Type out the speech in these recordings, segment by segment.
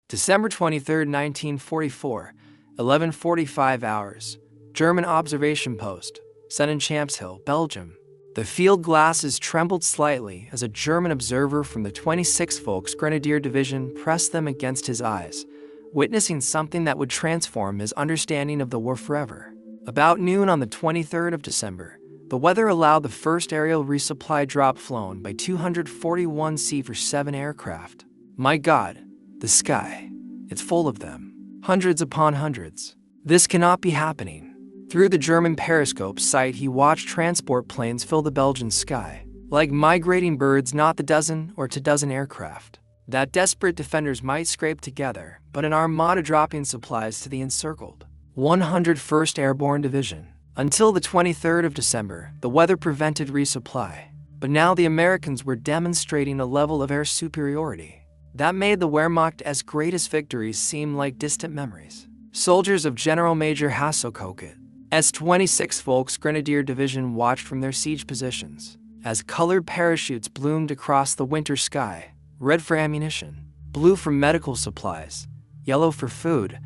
December 23, 1944, 11:45 hours. German observation post, Sonnenchampshill, Belgium. The field glasses trembled slightly as a German observer from the 26th Volksgrenadier Division pressed them against his eyes, witnessing something that would transform his understanding of the war forever. About noon on the 23rd of December, the weather allowed the first aerial resupply drop flown by 241C for 7 aircraft. My God, the sky. It's full of them. Hundreds upon hundreds. This cannot be happening. Through the German periscope sight, he watched transport planes fill the Belgian sky, like migrating birds, not the dozen or 2 dozen aircraft that desperate defenders might scrape together, but an armada dropping supplies to the encircled 101st Airborne Division. Until the 23rd of December, the weather prevented resupply, but now the Americans were demonstrating a level of air superiority that made the Wehrmacht's greatest victories seem like distant memories. Soldiers of General Major Hasselkocket's 26th Volksgrenadier Division watched from their siege positions as colored parachutes bloomed across the winter sky, red for ammunition, blue for medical supplies, yellow for food,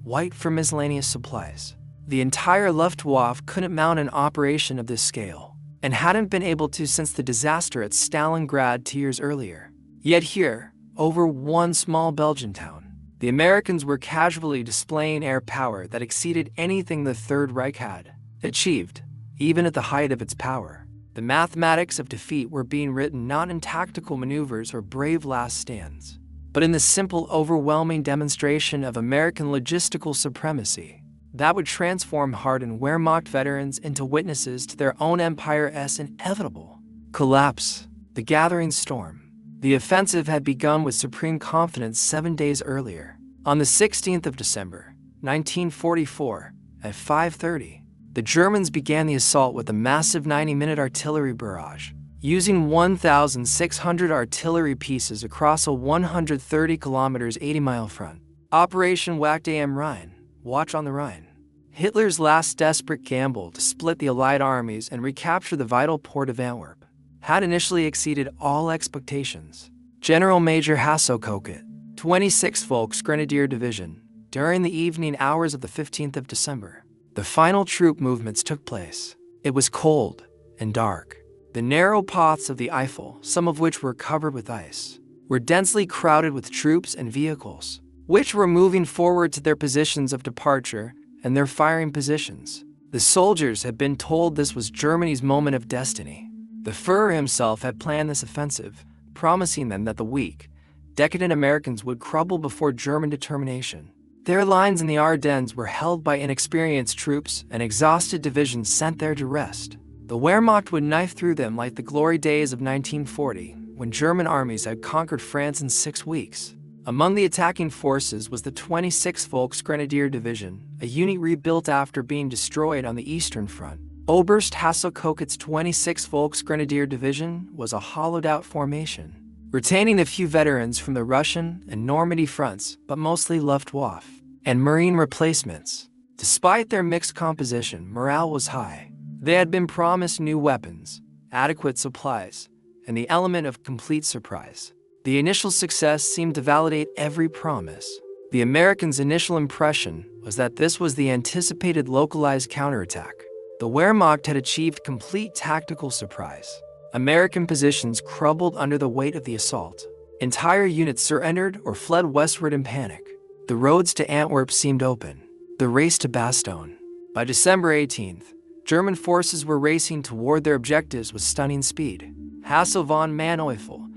white for miscellaneous supplies. The entire Luftwaffe couldn't mount an operation of this scale, and hadn't been able to since the disaster at Stalingrad 2 years earlier. Yet here, over one small Belgian town, the Americans were casually displaying air power that exceeded anything the Third Reich had achieved, even at the height of its power. The mathematics of defeat were being written not in tactical maneuvers or brave last stands, but in the simple, overwhelming demonstration of American logistical supremacy that would transform hardened Wehrmacht veterans into witnesses to their own empire's inevitable collapse. The gathering storm. The offensive had begun with supreme confidence 7 days earlier. On the 16th of December, 1944, at 5:30, the Germans began the assault with a massive 90-minute artillery barrage, using 1,600 artillery pieces across a 130 kilometers 80-mile front. Operation Wacht am Rhein, Watch on the Rhine. Hitler's last desperate gamble to split the Allied armies and recapture the vital port of Antwerp had initially exceeded all expectations. General Major Hasselkocket's 26th Volksgrenadier Division, during the evening hours of the 15th of December, the final troop movements took place. It was cold and dark. The narrow paths of the Eifel, some of which were covered with ice, were densely crowded with troops and vehicles, which were moving forward to their positions of departure and their firing positions. The soldiers had been told this was Germany's moment of destiny. The Führer himself had planned this offensive, promising them that the weak, decadent Americans would crumble before German determination. Their lines in the Ardennes were held by inexperienced troops and exhausted divisions sent there to rest. The Wehrmacht would knife through them like the glory days of 1940, when German armies had conquered France in 6 weeks. Among the attacking forces was the 26th Volksgrenadier Division, a unit rebuilt after being destroyed on the Eastern Front. Oberst Hasselkocket's 26th Volksgrenadier Division was a hollowed-out formation, retaining a few veterans from the Russian and Normandy fronts, but mostly Luftwaffe and Marine replacements. Despite their mixed composition, morale was high. They had been promised new weapons, adequate supplies, and the element of complete surprise. The initial success seemed to validate every promise. The Americans' initial impression was that this was the anticipated localized counterattack. The Wehrmacht had achieved complete tactical surprise. American positions crumbled under the weight of the assault. Entire units surrendered or fled westward in panic. The roads to Antwerp seemed open. The race to Bastogne. By December 18th, German forces were racing toward their objectives with stunning speed. Hassel von Manteuffel,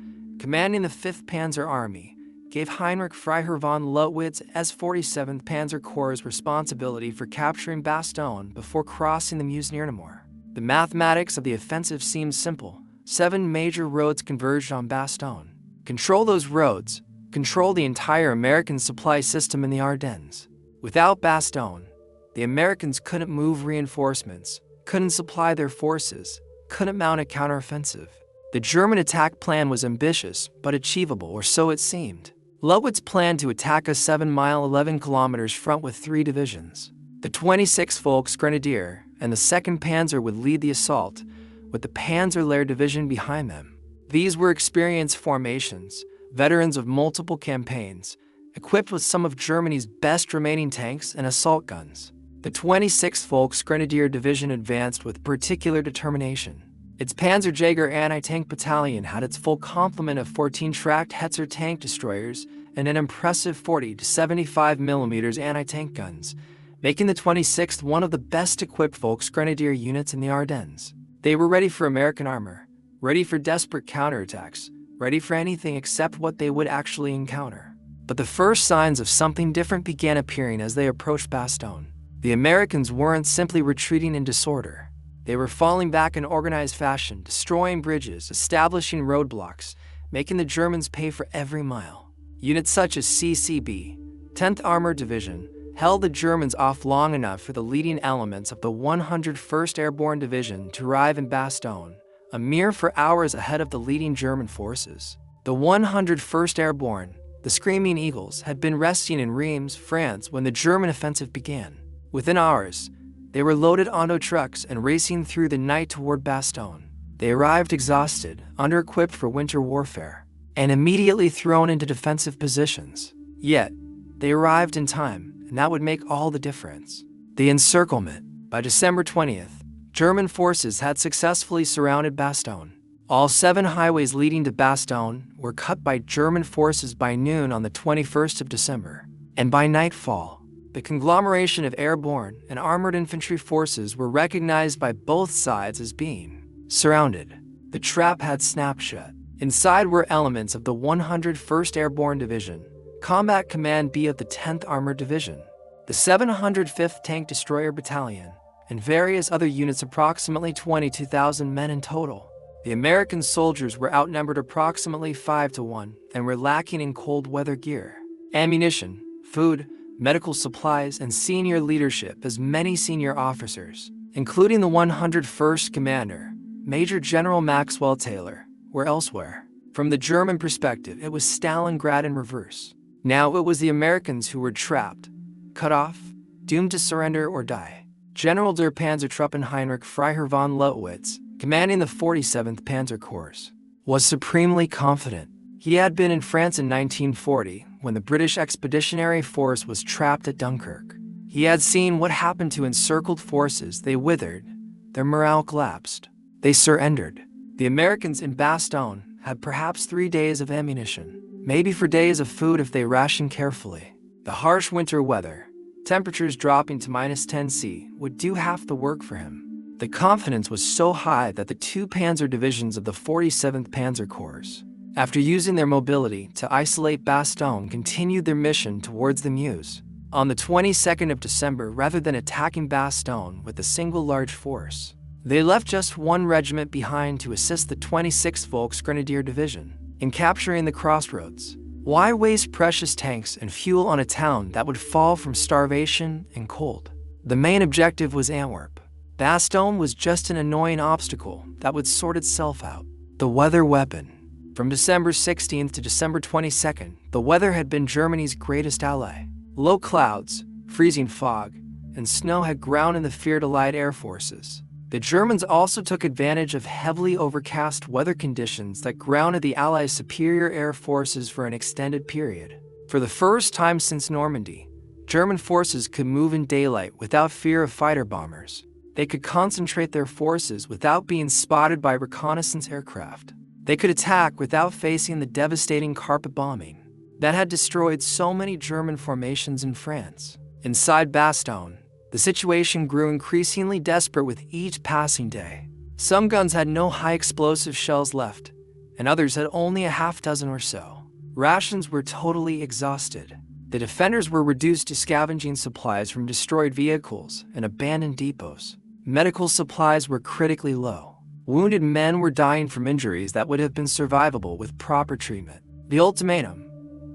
commanding the 5th Panzer Army, gave Heinrich Freiherr von Leutwitz's 47th Panzer Corps responsibility for capturing Bastogne before crossing the Meuse near Namur. The mathematics of the offensive seemed simple. 7 major roads converged on Bastogne. Control those roads, control the entire American supply system in the Ardennes. Without Bastogne, the Americans couldn't move reinforcements, couldn't supply their forces, couldn't mount a counteroffensive. The German attack plan was ambitious, but achievable, or so it seemed. Leutwitz planned to attack a 7-mile 11 kilometers front with 3 divisions. The 26th Volksgrenadier and the 2nd Panzer would lead the assault, with the Panzerlehr Division behind them. These were experienced formations, veterans of multiple campaigns, equipped with some of Germany's best remaining tanks and assault guns. The 26th Volksgrenadier Division advanced with particular determination. Its Panzerjäger anti-tank battalion had its full complement of 14 tracked Hetzer tank destroyers and an impressive 40 to 75 mm anti-tank guns, making the 26th one of the best-equipped Volksgrenadier units in the Ardennes. They were ready for American armor, ready for desperate counterattacks, ready for anything except what they would actually encounter. But the first signs of something different began appearing as they approached Bastogne. The Americans weren't simply retreating in disorder. They were falling back in organized fashion, destroying bridges, establishing roadblocks, making the Germans pay for every mile. Units such as CCB, 10th Armored Division, held the Germans off long enough for the leading elements of the 101st Airborne Division to arrive in Bastogne, a mere 4 hours ahead of the leading German forces. The 101st Airborne, the Screaming Eagles, had been resting in Reims, France when the German offensive began. Within hours, they were loaded onto trucks and racing through the night toward Bastogne. They arrived exhausted, under-equipped for winter warfare, and immediately thrown into defensive positions. Yet, they arrived in time, and that would make all the difference. The encirclement. By December 20th, German forces had successfully surrounded Bastogne. All 7 highways leading to Bastogne were cut by German forces by noon on the 21st of December, and by nightfall, the conglomeration of airborne and armored infantry forces were recognized by both sides as being surrounded. The trap had snapped shut. Inside were elements of the 101st Airborne Division, Combat Command B of the 10th Armored Division, the 705th Tank Destroyer Battalion, and various other units, approximately 22,000 men in total. The American soldiers were outnumbered approximately 5 to 1 and were lacking in cold weather gear, ammunition, food, medical supplies, and senior leadership, as many senior officers, including the 101st Commander, Major General Maxwell Taylor, were elsewhere. From the German perspective, it was Stalingrad in reverse. Now it was the Americans who were trapped, cut off, doomed to surrender or die. General der Panzertruppen Heinrich Freiherr von Lowitz, commanding the 47th Panzer Corps, was supremely confident. He had been in France in 1940 when the British Expeditionary Force was trapped at Dunkirk. He had seen what happened to encircled forces. They withered, their morale collapsed, they surrendered. The Americans in Bastogne had perhaps 3 days of ammunition, maybe 4 days of food if they rationed carefully. The harsh winter weather, temperatures dropping to -10°C, would do half the work for him. The confidence was so high that the 2 panzer divisions of the 47th Panzer Corps, after using their mobility to isolate Bastogne, continued their mission towards the Meuse. On the 22nd of December, rather than attacking Bastogne with a single large force, they left just 1 regiment behind to assist the 26th Volksgrenadier Division in capturing the crossroads. Why waste precious tanks and fuel on a town that would fall from starvation and cold? The main objective was Antwerp. Bastogne was just an annoying obstacle that would sort itself out. The weather weapon. From December 16th to December 22nd, the weather had been Germany's greatest ally. Low clouds, freezing fog, and snow had ground in the feared Allied air forces. The Germans also took advantage of heavily overcast weather conditions that grounded the Allies' superior air forces for an extended period. For the first time since Normandy, German forces could move in daylight without fear of fighter bombers. They could concentrate their forces without being spotted by reconnaissance aircraft. They could attack without facing the devastating carpet bombing that had destroyed so many German formations in France. Inside Bastogne, the situation grew increasingly desperate with each passing day. Some guns had no high explosive shells left, and others had only a half dozen or so. Rations were totally exhausted. The defenders were reduced to scavenging supplies from destroyed vehicles and abandoned depots. Medical supplies were critically low. Wounded men were dying from injuries that would have been survivable with proper treatment. The ultimatum.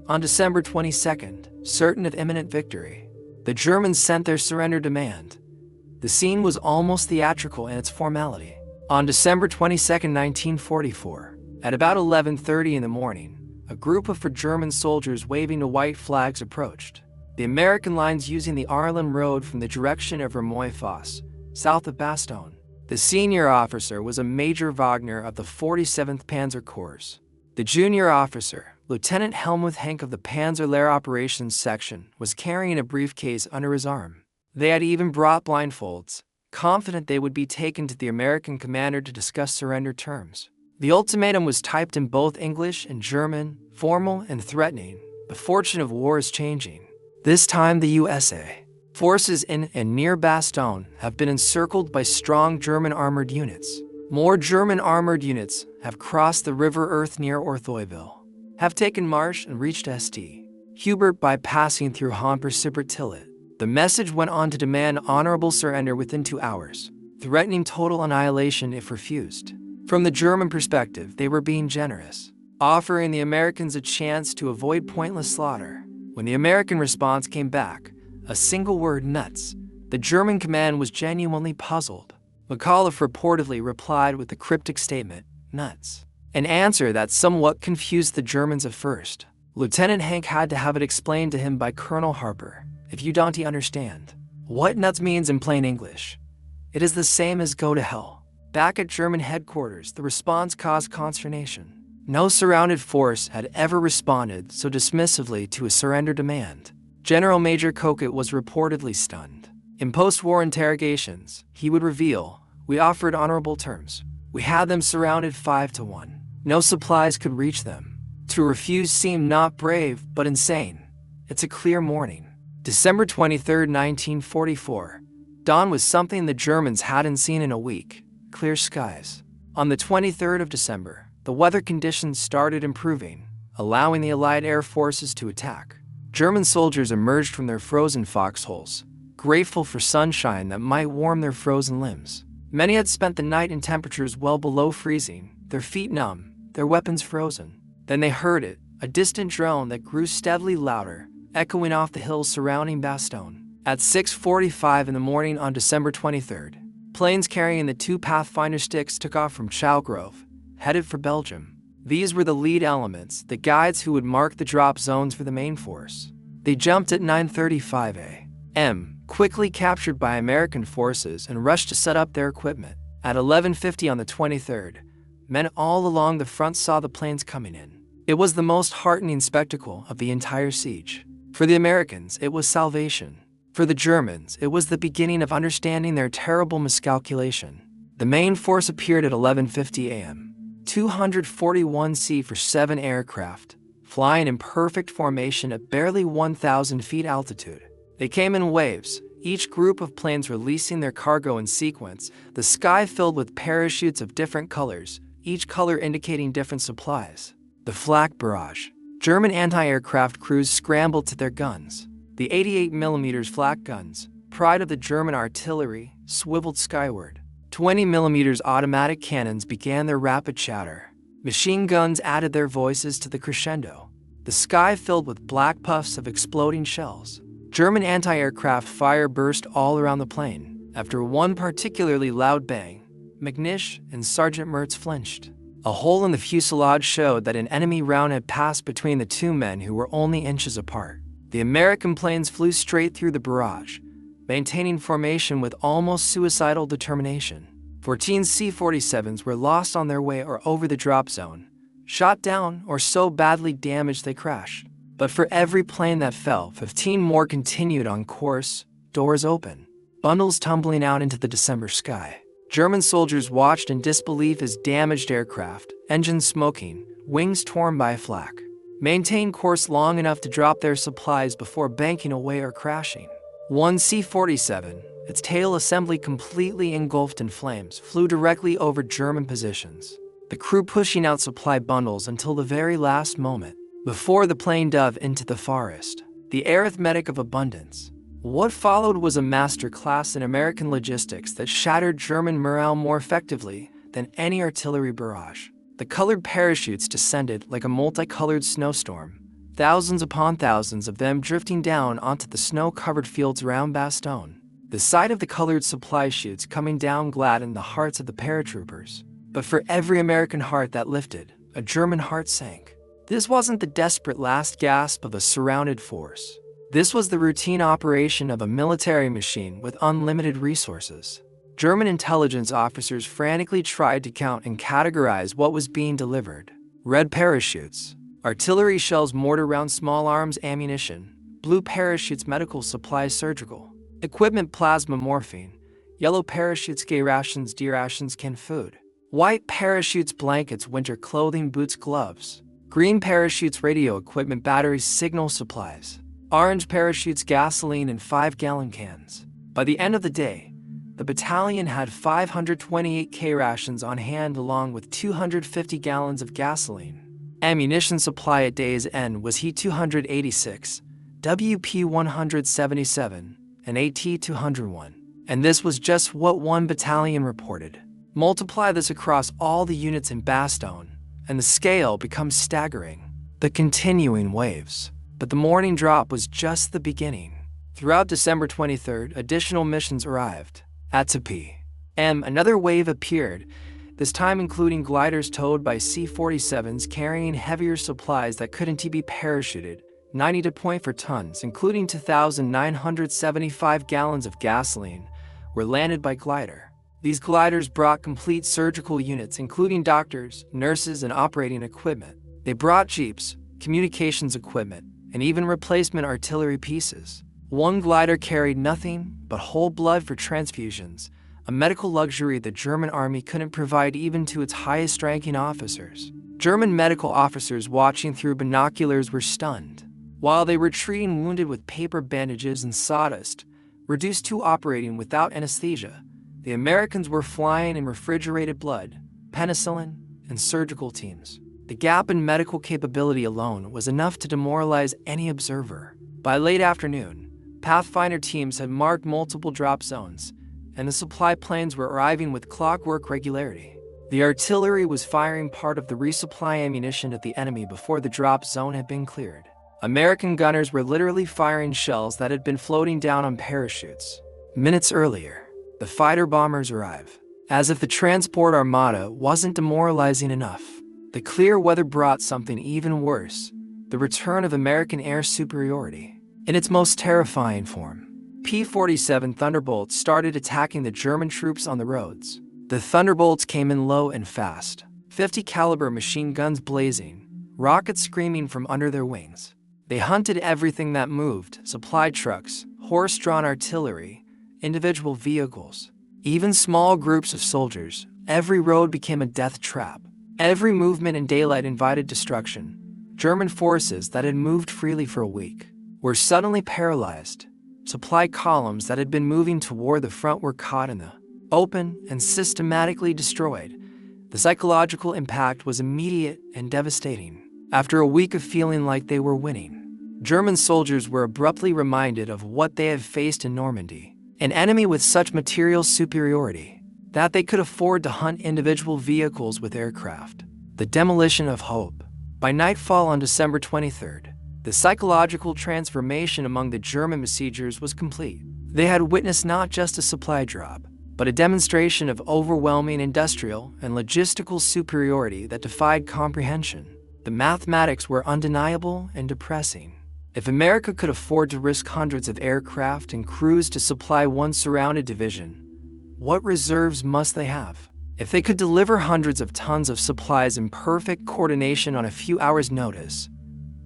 On December 22nd, certain of imminent victory, the Germans sent their surrender demand. The scene was almost theatrical in its formality. On December 22, 1944, at about 11:30 in the morning, a group of German soldiers waving the white flags approached. The American lines using the Arlem Road from the direction of Remoy-Fosse, south of Bastogne. The senior officer was a Major Wagner of the 47th Panzer Corps. The junior officer, Lieutenant Helmuth Henk of the Panzer Lehr Operations Section was carrying a briefcase under his arm. They had even brought blindfolds, confident they would be taken to the American commander to discuss surrender terms. The ultimatum was typed in both English and German, formal and threatening. The fortune of war is changing. This time the USA forces in and near Bastogne have been encircled by strong German armored units. More German armored units have crossed the River Earth near Orthoiville, have taken Marsh and reached St. Hubert by passing through Hamper-Sibert-Tillet. The message went on to demand honorable surrender within 2 hours, threatening total annihilation if refused. From the German perspective, they were being generous, offering the Americans a chance to avoid pointless slaughter. When the American response came back, a single word, nuts, the German command was genuinely puzzled. McAuliffe reportedly replied with the cryptic statement, nuts, an answer that somewhat confused the Germans at first. Lieutenant Henk had to have it explained to him by Colonel Harper. If you don't understand what nuts means in plain English, it is the same as go to hell. Back at German headquarters, the response caused consternation. No surrounded force had ever responded so dismissively to a surrender demand. General Major Kokett was reportedly stunned. In post-war interrogations, he would reveal, "We offered honorable terms. We had them surrounded 5-1. No supplies could reach them. To refuse seemed not brave, but insane. It's a clear morning." December 23, 1944. Dawn was something the Germans hadn't seen in a week. Clear skies. On the 23rd of December, the weather conditions started improving, allowing the Allied air forces to attack. German soldiers emerged from their frozen foxholes, grateful for sunshine that might warm their frozen limbs. Many had spent the night in temperatures well below freezing, their feet numb, their weapons frozen. Then they heard it, a distant drone that grew steadily louder, echoing off the hills surrounding Bastogne. At 6:45 in the morning on December 23rd, planes carrying the 2 Pathfinder sticks took off from Chalgrove, headed for Belgium. These were the lead elements, the guides who would mark the drop zones for the main force. They jumped at 9:35 a.m., quickly captured by American forces, and rushed to set up their equipment. At 11:50 on the 23rd, men all along the front saw the planes coming in. It was the most heartening spectacle of the entire siege. For the Americans, it was salvation. For the Germans, it was the beginning of understanding their terrible miscalculation. The main force appeared at 11:50 a.m. 241C for 7 aircraft, flying in perfect formation at barely 1,000 feet altitude. They came in waves, each group of planes releasing their cargo in sequence, the sky filled with parachutes of different colors, each color indicating different supplies. The flak barrage. German anti-aircraft crews scrambled to their guns. The 88mm flak guns, pride of the German artillery, swiveled skyward. 20mm automatic cannons began their rapid chatter. Machine guns added their voices to the crescendo. The sky filled with black puffs of exploding shells. German anti-aircraft fire burst all around the plane. After one particularly loud bang, McNish and Sergeant Mertz flinched. A hole in the fuselage showed that an enemy round had passed between the two men who were only inches apart. The American planes flew straight through the barrage, maintaining formation with almost suicidal determination. 14 C-47s were lost on their way or over the drop zone, shot down or so badly damaged they crashed. But for every plane that fell, 15 more continued on course, doors open, bundles tumbling out into the December sky. German soldiers watched in disbelief as damaged aircraft, engines smoking, wings torn by flak, maintained course long enough to drop their supplies before banking away or crashing. One C-47, its tail assembly completely engulfed in flames, flew directly over German positions, the crew pushing out supply bundles until the very last moment, before the plane dove into the forest. The arithmetic of abundance. What followed was a masterclass in American logistics that shattered German morale more effectively than any artillery barrage. The colored parachutes descended like a multicolored snowstorm, thousands upon thousands of them drifting down onto the snow-covered fields around Bastogne. The sight of the colored supply chutes coming down gladdened the hearts of the paratroopers. But for every American heart that lifted, a German heart sank. This wasn't the desperate last gasp of a surrounded force. This was the routine operation of a military machine with unlimited resources. German intelligence officers frantically tried to count and categorize what was being delivered. Red parachutes, artillery shells, mortar rounds, small arms, ammunition, blue parachutes, medical supplies, surgical equipment, plasma, morphine, yellow parachutes, gay rations, deer rations, canned food, white parachutes, blankets, winter clothing, boots, gloves, green parachutes, radio equipment, batteries, signal supplies, orange parachutes, gasoline, and 5-gallon cans. By the end of the day, the battalion had 528 K rations on hand along with 250 gallons of gasoline. Ammunition supply at day's end was He-286, WP-177, and AT-201. And this was just what one battalion reported. Multiply this across all the units in Bastogne, and the scale becomes staggering. The continuing waves. But the morning drop was just the beginning. Throughout December 23rd, additional missions arrived. At another wave appeared, this time including gliders towed by C-47s carrying heavier supplies that couldn't be parachuted, 90.4 tons, including 2,975 gallons of gasoline, were landed by glider. These gliders brought complete surgical units, including doctors, nurses, and operating equipment. They brought jeeps, communications equipment, and even replacement artillery pieces. One glider carried nothing but whole blood for transfusions, a medical luxury the German army couldn't provide even to its highest-ranking officers. German medical officers watching through binoculars were stunned. While they were treating wounded with paper bandages and sawdust, reduced to operating without anesthesia, the Americans were flying in refrigerated blood, penicillin, and surgical teams. The gap in medical capability alone was enough to demoralize any observer. By late afternoon, Pathfinder teams had marked multiple drop zones, and the supply planes were arriving with clockwork regularity. The artillery was firing part of the resupply ammunition at the enemy before the drop zone had been cleared. American gunners were literally firing shells that had been floating down on parachutes. Minutes earlier, the fighter bombers arrive. As if the transport armada wasn't demoralizing enough, the clear weather brought something even worse: the return of American air superiority. In its most terrifying form, P-47 Thunderbolts started attacking the German troops on the roads. The Thunderbolts came in low and fast, 50 caliber machine guns blazing, rockets screaming from under their wings. They hunted everything that moved: supply trucks, horse-drawn artillery, individual vehicles, even small groups of soldiers. Every road became a death trap. Every movement in daylight invited destruction. German forces that had moved freely for a week were suddenly paralyzed. Supply columns that had been moving toward the front were caught in the open and systematically destroyed. The psychological impact was immediate and devastating. After a week of feeling like they were winning, German soldiers were abruptly reminded of what they had faced in Normandy: an enemy with such material superiority that they could afford to hunt individual vehicles with aircraft. The demolition of hope. By nightfall on December 23rd, the psychological transformation among the German besiegers was complete. They had witnessed not just a supply drop, but a demonstration of overwhelming industrial and logistical superiority that defied comprehension. The mathematics were undeniable and depressing. If America could afford to risk hundreds of aircraft and crews to supply one surrounded division, what reserves must they have? If they could deliver hundreds of tons of supplies in perfect coordination on a few hours' notice,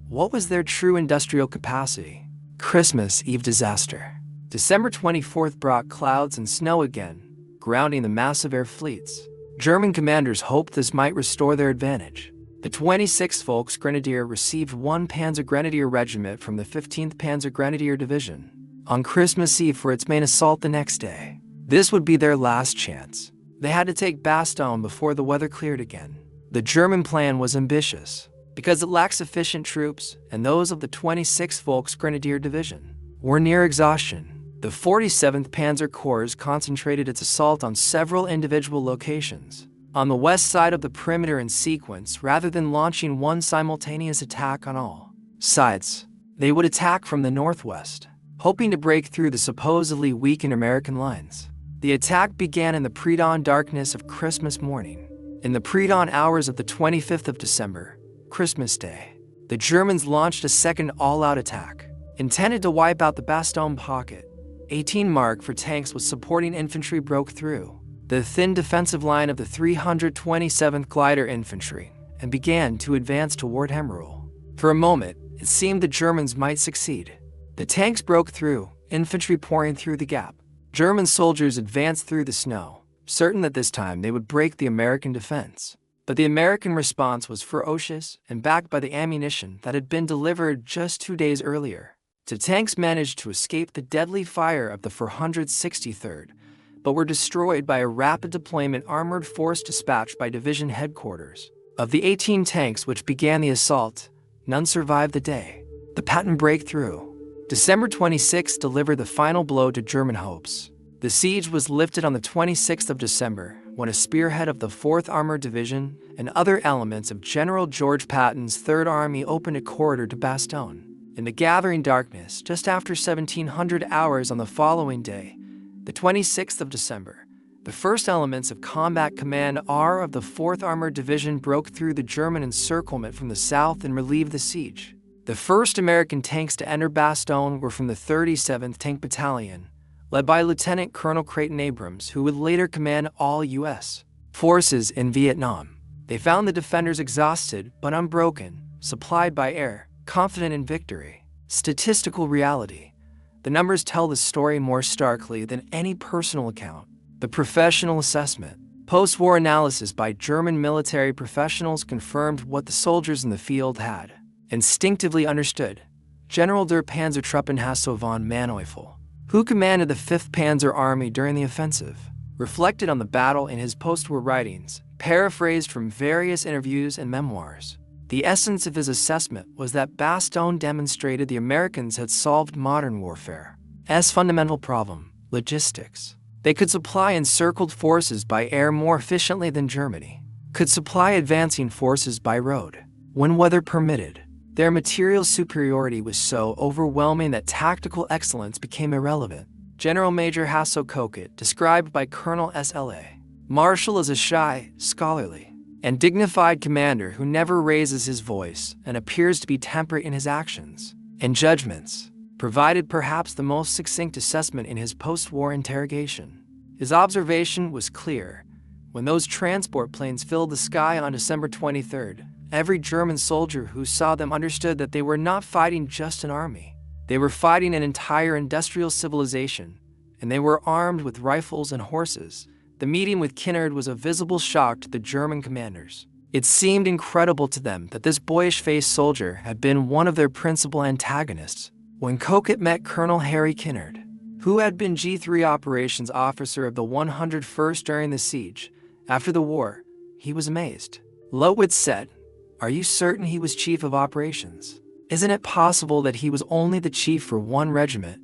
what was their true industrial capacity? Christmas Eve disaster. December 24th brought clouds and snow again, grounding the massive air fleets. German commanders hoped this might restore their advantage. The 26th Volksgrenadier received one Panzer Grenadier regiment from the 15th Panzer Grenadier Division on Christmas Eve for its main assault the next day. This would be their last chance. They had to take Bastogne before the weather cleared again. The German plan was ambitious because it lacked sufficient troops, and those of the 26th Volksgrenadier Division were near exhaustion. The 47th Panzer Corps concentrated its assault on several individual locations on the west side of the perimeter in sequence rather than launching one simultaneous attack on all sides. They would attack from the northwest, hoping to break through the supposedly weakened American lines. The attack began in the pre-dawn darkness of Christmas morning. In the pre-dawn hours of the 25th of December, Christmas Day, the Germans launched a second all-out attack, intended to wipe out the Bastogne pocket. 18 Mark for tanks with supporting infantry broke through the thin defensive line of the 327th Glider Infantry and began to advance toward Hemmerle. For a moment, it seemed the Germans might succeed. The tanks broke through, infantry pouring through the gap. German soldiers advanced through the snow, certain that this time they would break the American defense. But the American response was ferocious and backed by the ammunition that had been delivered just 2 days earlier. The tanks managed to escape the deadly fire of the 463rd, but were destroyed by a rapid deployment armored force dispatched by division headquarters. Of the 18 tanks which began the assault, none survived the day. The patent breakthrough. December 26 delivered the final blow to German hopes. The siege was lifted on the 26th of December, when a spearhead of the 4th Armored Division and other elements of General George Patton's 3rd Army opened a corridor to Bastogne. In the gathering darkness, just after 1700 hours on the following day, the 26th of December, the first elements of Combat Command R of the 4th Armored Division broke through the German encirclement from the south and relieved the siege. The first American tanks to enter Bastogne were from the 37th Tank Battalion, led by Lieutenant Colonel Creighton Abrams, who would later command all U.S. forces in Vietnam. They found the defenders exhausted but unbroken, supplied by air, confident in victory. Statistical reality. The numbers tell the story more starkly than any personal account. The professional assessment. Post-war analysis by German military professionals confirmed what the soldiers in the field had instinctively understood. General der Panzertruppenhasso von Manteuffel, who commanded the 5th Panzer Army during the offensive, reflected on the battle in his post-war writings, paraphrased from various interviews and memoirs. The essence of his assessment was that Bastogne demonstrated the Americans had solved modern warfare's fundamental problem, logistics. They could supply encircled forces by air more efficiently than Germany, could supply advancing forces by road, when weather permitted. Their material superiority was so overwhelming that tactical excellence became irrelevant. General Major Hasso Koket, described by Colonel S.L.A. Marshall as a shy, scholarly, and dignified commander who never raises his voice and appears to be temperate in his actions and judgments, provided perhaps the most succinct assessment in his post-war interrogation. His observation was clear. When those transport planes filled the sky on December 23rd, every German soldier who saw them understood that they were not fighting just an army. They were fighting an entire industrial civilization, and they were armed with rifles and horses. The meeting with Kinnard was a visible shock to the German commanders. It seemed incredible to them that this boyish-faced soldier had been one of their principal antagonists. When Koket met Colonel Harry Kinnard, who had been G3 operations officer of the 101st during the siege, after the war, he was amazed. Lowitz said, "Are you certain he was chief of operations? Isn't it possible that he was only the chief for one regiment?"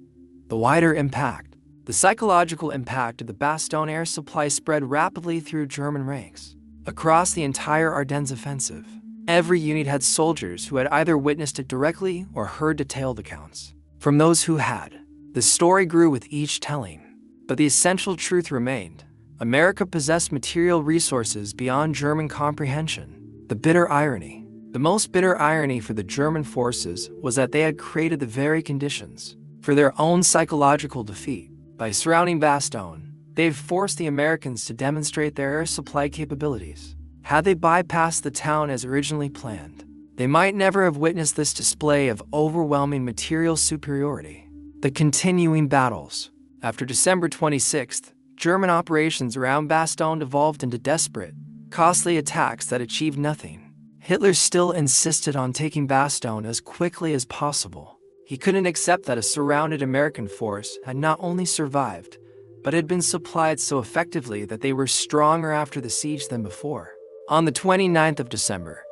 The wider impact. The psychological impact of the Bastogne air supply spread rapidly through German ranks. Across the entire Ardennes offensive, every unit had soldiers who had either witnessed it directly or heard detailed accounts from those who had. The story grew with each telling, but the essential truth remained. America possessed material resources beyond German comprehension. The bitter irony. The most bitter irony for the German forces was that they had created the very conditions for their own psychological defeat. By surrounding Bastogne, they've forced the Americans to demonstrate their air supply capabilities. Had they bypassed the town as originally planned, they might never have witnessed this display of overwhelming material superiority. The continuing battles. After December 26th, German operations around Bastogne evolved into desperate, costly attacks that achieved nothing. Hitler still insisted on taking Bastogne as quickly as possible. He couldn't accept that a surrounded American force had not only survived, but had been supplied so effectively that they were stronger after the siege than before. On the 29th of December,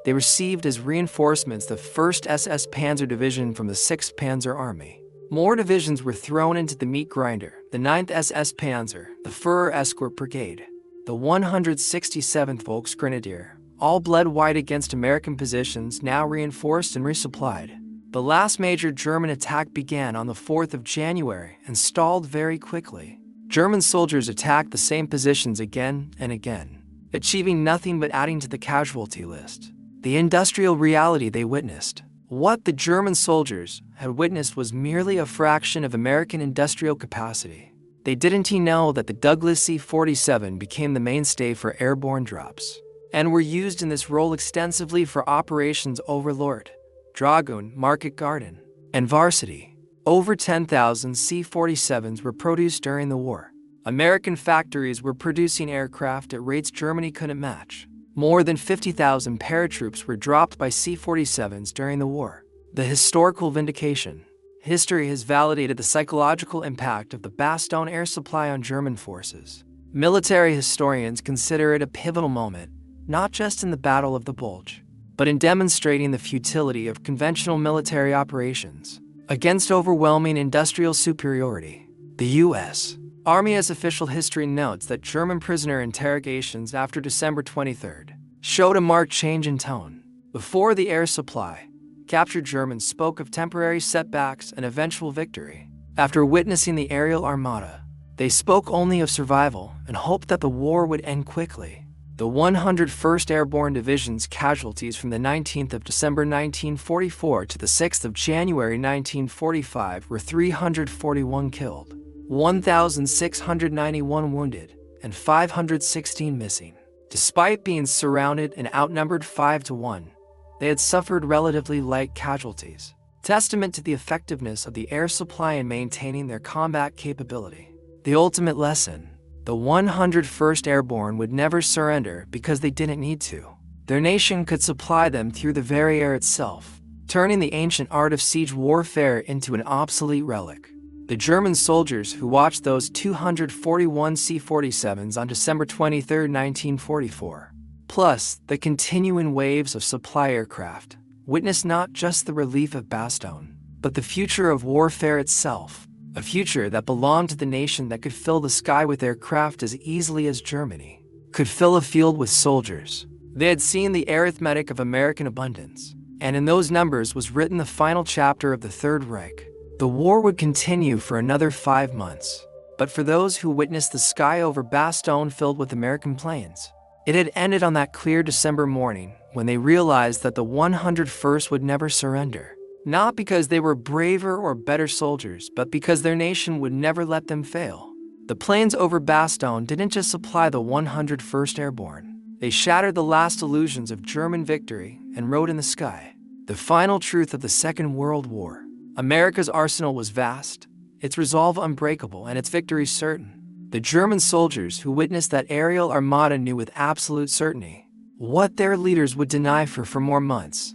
they received as reinforcements the 1st SS Panzer Division from the 6th Panzer Army. More divisions were thrown into the meat grinder: the 9th SS Panzer, the Führer Escort Brigade, the 167th Volksgrenadier, all bled white against American positions now reinforced and resupplied. The last major German attack began on the 4th of January and stalled very quickly. German soldiers attacked the same positions again and again, achieving nothing but adding to the casualty list. The industrial reality they witnessed. What the German soldiers had witnessed was merely a fraction of American industrial capacity. They didn't know that the Douglas C-47 became the mainstay for airborne drops, and were used in this role extensively for Operations Overlord, Dragoon, Market Garden, and Varsity. Over 10,000 C-47s were produced during the war. American factories were producing aircraft at rates Germany couldn't match. More than 50,000 paratroops were dropped by C-47s during the war. The historical vindication. History has validated the psychological impact of the Bastogne air supply on German forces. Military historians consider it a pivotal moment, not just in the Battle of the Bulge, but in demonstrating the futility of conventional military operations against overwhelming industrial superiority. The U.S. Army's official history notes that German prisoner interrogations after December 23rd showed a marked change in tone. Before the air supply, captured Germans spoke of temporary setbacks and eventual victory. After witnessing the aerial armada, they spoke only of survival and hoped that the war would end quickly. The 101st Airborne Division's casualties from the 19th of December 1944 to the 6th of January 1945 were 341 killed, 1,691 wounded, and 516 missing. Despite being surrounded and outnumbered 5-1, they had suffered relatively light casualties, testament to the effectiveness of the air supply in maintaining their combat capability. The ultimate lesson: the 101st Airborne would never surrender because they didn't need to. Their nation could supply them through the very air itself, turning the ancient art of siege warfare into an obsolete relic. The German soldiers who watched those 241 C-47s on December 23, 1944, plus the continuing waves of supply aircraft, witnessed not just the relief of Bastogne, but the future of warfare itself. A future that belonged to the nation that could fill the sky with aircraft as easily as Germany could fill a field with soldiers. They had seen the arithmetic of American abundance, and in those numbers was written the final chapter of the Third Reich. The war would continue for another 5 months, but for those who witnessed the sky over Bastogne filled with American planes, it had ended on that clear December morning when they realized that the 101st would never surrender. Not because they were braver or better soldiers, but because their nation would never let them fail. The planes over Bastogne didn't just supply the 101st Airborne. They shattered the last illusions of German victory and rode in the sky. The final truth of the Second World War. America's arsenal was vast, its resolve unbreakable, and its victory certain. The German soldiers who witnessed that aerial armada knew with absolute certainty what their leaders would deny for more months.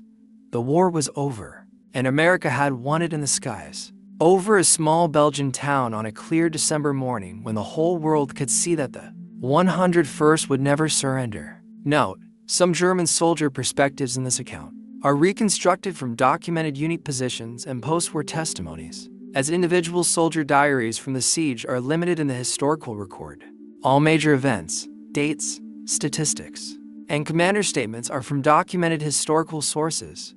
The war was over, and America had won it in the skies. Over a small Belgian town on a clear December morning when the whole world could see that the 101st would never surrender. Note: some German soldier perspectives in this account are reconstructed from documented unit positions and post-war testimonies, as individual soldier diaries from the siege are limited in the historical record. All major events, dates, statistics, and commander statements are from documented historical sources,